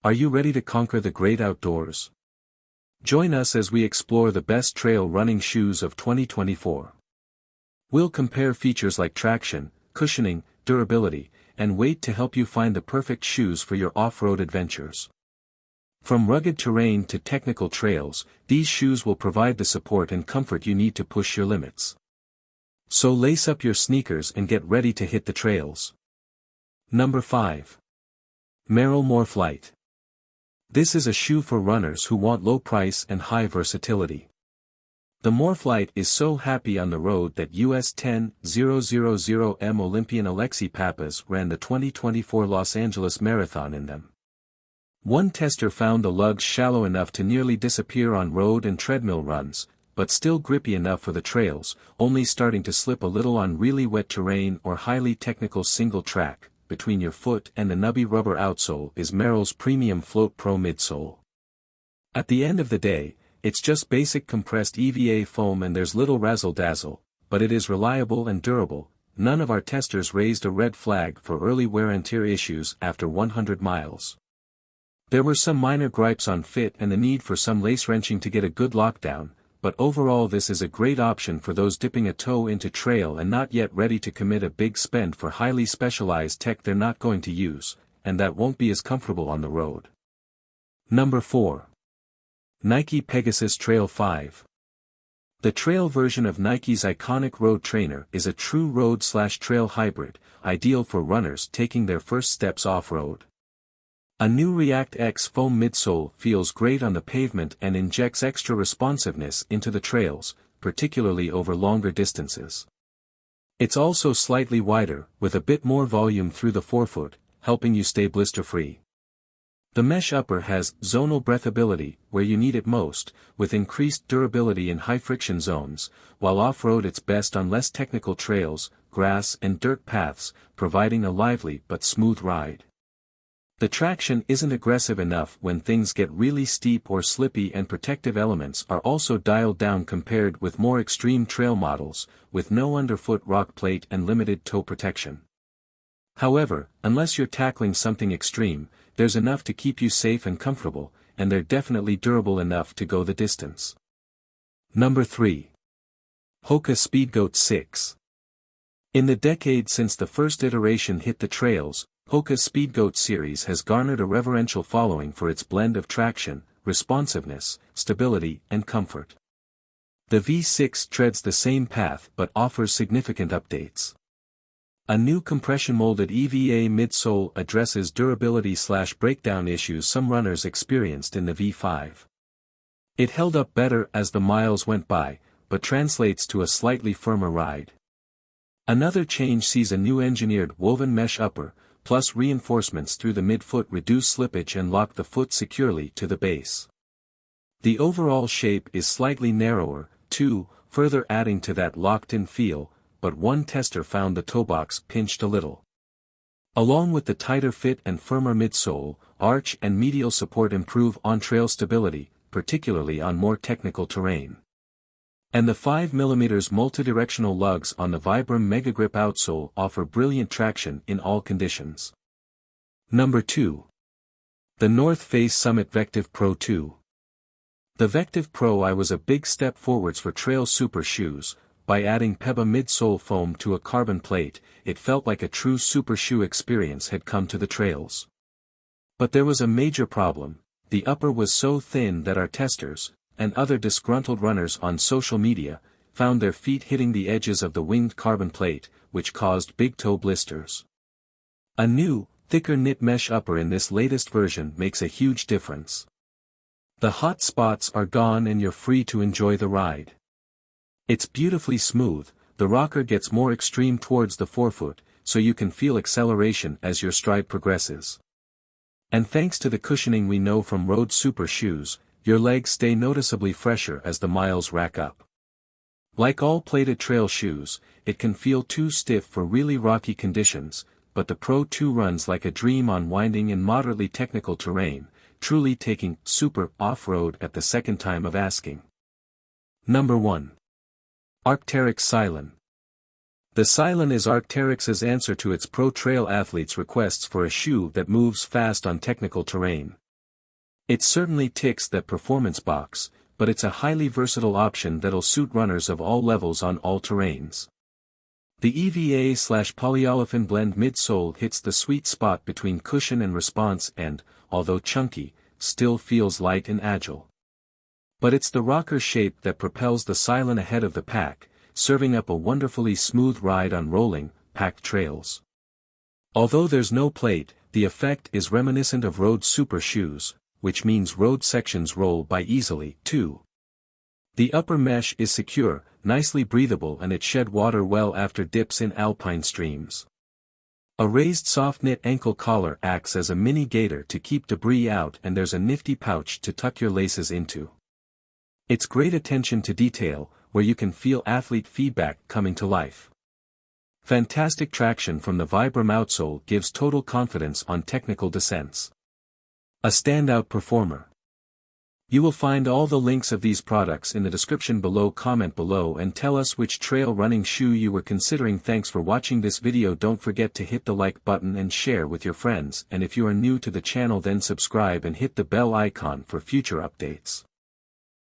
Are you ready to conquer the great outdoors? Join us as we explore the best trail running shoes of 2024. We'll compare features like traction, cushioning, durability, and weight to help you find the perfect shoes for your off-road adventures. From rugged terrain to technical trails, these shoes will provide the support and comfort you need to push your limits. So lace up your sneakers and get ready to hit the trails. Number 5. Merrell Morphlite. This is a shoe for runners who want low price and high versatility. The Morphlite is so happy on the road that US 10,000M Olympian Alexei Pappas ran the 2024 Los Angeles Marathon in them. One tester found the lugs shallow enough to nearly disappear on road and treadmill runs, but still grippy enough for the trails, only starting to slip a little on really wet terrain or highly technical single track. Between your foot and the nubby rubber outsole is Merrell's Premium Float Pro midsole. At the end of the day, it's just basic compressed EVA foam and there's little razzle-dazzle, but it is reliable and durable. None of our testers raised a red flag for early wear and tear issues after 100 miles. There were some minor gripes on fit and the need for some lace wrenching to get a good lockdown, but overall this is a great option for those dipping a toe into trail and not yet ready to commit a big spend for highly specialized tech they're not going to use, and that won't be as comfortable on the road. Number 4. Nike Pegasus Trail 5. The trail version of Nike's iconic road trainer is a true road/trail hybrid, ideal for runners taking their first steps off-road. A new React X foam midsole feels great on the pavement and injects extra responsiveness into the trails, particularly over longer distances. It's also slightly wider, with a bit more volume through the forefoot, helping you stay blister-free. The mesh upper has zonal breathability where you need it most, with increased durability in high-friction zones, while off-road it's best on less technical trails, grass and dirt paths, providing a lively but smooth ride. The traction isn't aggressive enough when things get really steep or slippy, and protective elements are also dialed down compared with more extreme trail models, with no underfoot rock plate and limited toe protection. However, unless you're tackling something extreme, there's enough to keep you safe and comfortable, and they're definitely durable enough to go the distance. Number 3. Hoka Speedgoat 6. In the decade since the first iteration hit the trails, Hoka Speedgoat series has garnered a reverential following for its blend of traction, responsiveness, stability, and comfort. The V6 treads the same path but offers significant updates. A new compression-molded EVA midsole addresses durability/breakdown issues some runners experienced in the V5. It held up better as the miles went by, but translates to a slightly firmer ride. Another change sees a new engineered woven mesh upper, plus reinforcements through the midfoot reduce slippage and lock the foot securely to the base. The overall shape is slightly narrower, too, further adding to that locked-in feel, but one tester found the toe box pinched a little. Along with the tighter fit and firmer midsole, arch and medial support improve on-trail stability, particularly on more technical terrain. And the 5mm multidirectional lugs on the Vibram Megagrip outsole offer brilliant traction in all conditions. Number 2. The North Face Summit VECTIV Pro 2. The VECTIV Pro I was a big step forwards for trail super shoes. By adding PEBA midsole foam to a carbon plate, it felt like a true super shoe experience had come to the trails. But there was a major problem: the upper was so thin that our testers, and other disgruntled runners on social media, found their feet hitting the edges of the winged carbon plate, which caused big toe blisters. A new, thicker knit mesh upper in this latest version makes a huge difference. The hot spots are gone and you're free to enjoy the ride. It's beautifully smooth, the rocker gets more extreme towards the forefoot, so you can feel acceleration as your stride progresses. And thanks to the cushioning we know from road super shoes, your legs stay noticeably fresher as the miles rack up. Like all plated trail shoes, it can feel too stiff for really rocky conditions, but the Pro 2 runs like a dream on winding and moderately technical terrain, truly taking super off-road at the second time of asking. Number 1. Arcteryx Silent. The Sylan is Arcteryx's answer to its pro trail athletes' requests for a shoe that moves fast on technical terrain. It certainly ticks that performance box, but it's a highly versatile option that'll suit runners of all levels on all terrains. The EVA/polyolefin blend midsole hits the sweet spot between cushion and response and, although chunky, still feels light and agile. But it's the rocker shape that propels the Sylan ahead of the pack, serving up a wonderfully smooth ride on rolling, packed trails. Although there's no plate, the effect is reminiscent of road super shoes, which means road sections roll by easily, too. The upper mesh is secure, nicely breathable, and it shed water well after dips in alpine streams. A raised soft-knit ankle collar acts as a mini gaiter to keep debris out, and there's a nifty pouch to tuck your laces into. It's great attention to detail, where you can feel athlete feedback coming to life. Fantastic traction from the Vibram outsole gives total confidence on technical descents. A standout performer. You will find all the links of these products in the description below. Comment below and tell us which trail running shoe you were considering. Thanks for watching this video. Don't forget to hit the like button and share with your friends, and if you are new to the channel then subscribe and hit the bell icon for future updates.